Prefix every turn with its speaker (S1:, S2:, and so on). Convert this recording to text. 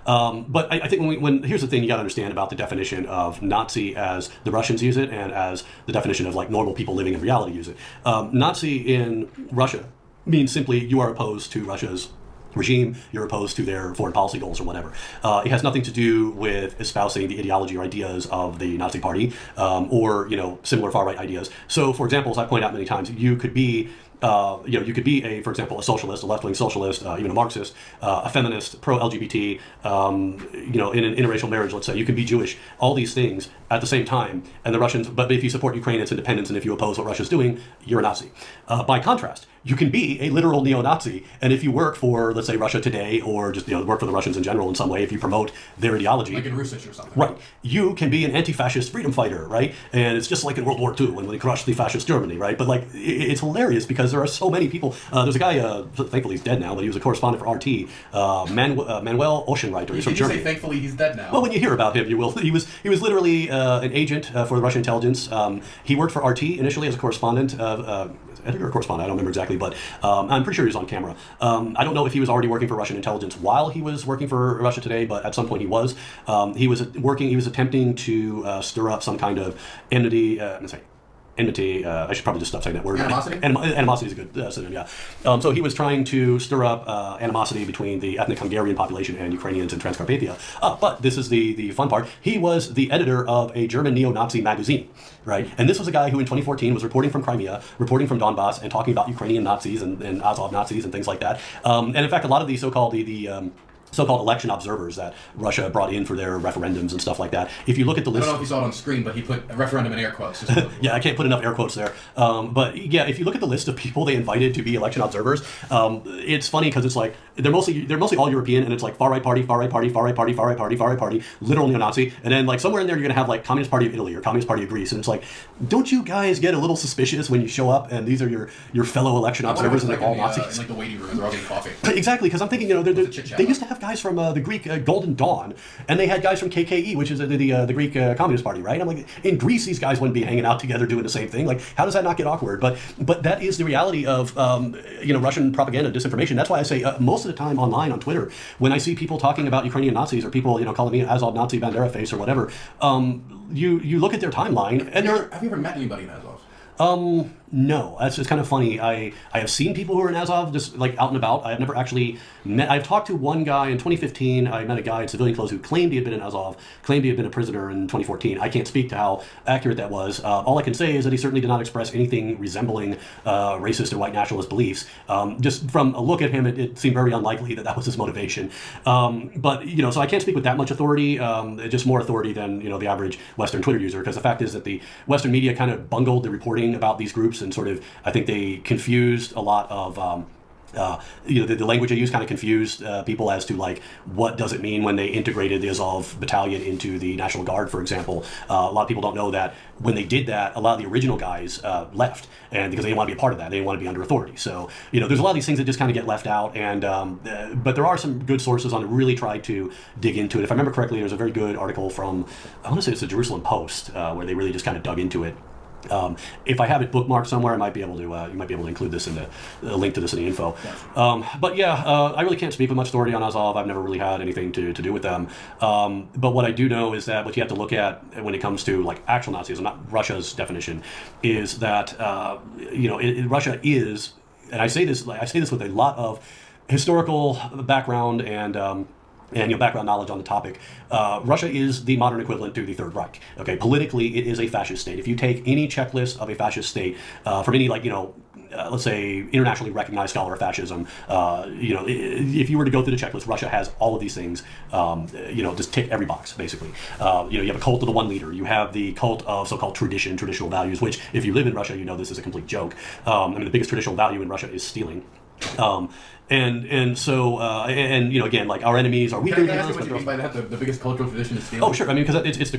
S1: But I think when here's the thing you got to understand about the definition of Nazi as the Russians use it and as the definition of like normal people living in reality use it. Nazi in Russia means simply you are opposed to Russia's regime, you're opposed to their foreign policy goals or whatever. It has nothing to do with espousing the ideology or ideas of the Nazi Party or similar far right ideas. So, for example, as I point out many times, you could be you could be for example, a socialist, a left-wing socialist, even a Marxist, a feminist, pro-LGBT, in an interracial marriage, let's say. You can be Jewish, all these things at the same time. And the Russians, but if you support Ukraine, its independence, and if you oppose what Russia's doing, you're a Nazi. By contrast, you can be a literal neo-Nazi, and if you work for, let's say, Russia Today, or just work for the Russians in general in some way, if you promote their ideology,
S2: like in Rusich or something,
S1: right? You can be an anti-fascist freedom fighter, right? And it's just like in World War II when they crushed the fascist Germany, right? But like, it's hilarious because there are so many people. There's a guy, thankfully he's dead now, but he was a correspondent for RT, Manuel Oceanreiter. He's from Germany.
S2: Say thankfully he's dead now.
S1: Well, when you hear about him, you will. He was literally an agent for the Russian intelligence. He worked for RT initially as a correspondent. Editor or correspondent, I don't remember exactly, but I'm pretty sure he was on camera. I don't know if he was already working for Russian intelligence while he was working for Russia Today, but at some point he was. He was attempting to stir up some kind of enmity. I should probably just stop saying that word.
S2: Animosity?
S1: Animosity is a good synonym, yeah. So he was trying to stir up animosity between the ethnic Hungarian population and Ukrainians in Transcarpathia. But this is the fun part. He was the editor of a German neo-Nazi magazine, right? And this was a guy who in 2014 was reporting from Crimea, reporting from Donbass, and talking about Ukrainian Nazis and Azov Nazis and things like that. And in fact, a lot of these so-called so-called election observers that Russia brought in for their referendums and stuff like that. If you look at the list...
S2: I don't know if you saw it on screen, but he put a referendum in air quotes.
S1: Yeah, I can't put enough air quotes there. But yeah, if you look at the list of people they invited to be election observers, it's funny because it's like, they're mostly all European, and it's like far-right party, far-right party, far-right party, far-right party, far-right party, literal neo-Nazi, and then like somewhere in there you're going to have like Communist Party of Italy or Communist Party of Greece, and it's like, don't you guys get a little suspicious when you show up and these are your fellow election observers and they're all Nazis?
S2: In like the waiting room, they're all getting coffee.
S1: Exactly, because I'm thinking, they used to have guys from the Greek Golden Dawn, and they had guys from KKE, which is the Greek Communist Party, right? I'm like, in Greece, these guys wouldn't be hanging out together doing the same thing. Like, how does that not get awkward? But that is the reality of Russian propaganda, disinformation. That's why I say most of the time online on Twitter, when I see people talking about Ukrainian Nazis or people calling me Azov Nazi Bandera face or whatever, you look at their timeline and
S2: have you ever met anybody in Azov?
S1: No, that's just kind of funny. I have seen people who are in Azov just like out and about. I have never actually met. I've talked to one guy in 2015. I met a guy in civilian clothes who claimed he had been in Azov, claimed he had been a prisoner in 2014. I can't speak to how accurate that was. All I can say is that he certainly did not express anything resembling racist or white nationalist beliefs. Just from a look at him, it seemed very unlikely that was his motivation. But so I can't speak with that much authority. Just more authority than the average Western Twitter user, because the fact is that the Western media kind of bungled the reporting about these groups. And sort of, I think they confused a lot of, the language they use kind of confused people as to like, what does it mean when they integrated the Azov battalion into the National Guard, for example. A lot of people don't know that when they did that, a lot of the original guys left, and because they didn't want to be a part of that, they didn't want to be under authority. So, there's a lot of these things that just kind of get left out, and but there are some good sources on it. Really try to dig into it. If I remember correctly, there's a very good article from, I want to say it's the Jerusalem Post, where they really just kind of dug into it. If I have it bookmarked somewhere, I might be able to. You might be able to include this in the link to this in the info. But yeah, I really can't speak with much authority on Azov. I've never really had anything to do with them. But what I do know is that what you have to look at when it comes to like actual Nazism, not Russia's definition, is that Russia is, and I say this with a lot of historical background and background knowledge on the topic. Russia is the modern equivalent to the Third Reich. Okay, politically, it is a fascist state. If you take any checklist of a fascist state from any let's say internationally recognized scholar of fascism, if you were to go through the checklist, Russia has all of these things. Just tick every box basically. You have a cult of the one leader. You have the cult of so-called traditional values, which if you live in Russia, this is a complete joke. The biggest traditional value in Russia is stealing. So again, like our enemies are weaker
S2: than us. Can I ask you what you mean by that? The biggest cultural tradition is stealing?
S1: Oh, sure. Because it's the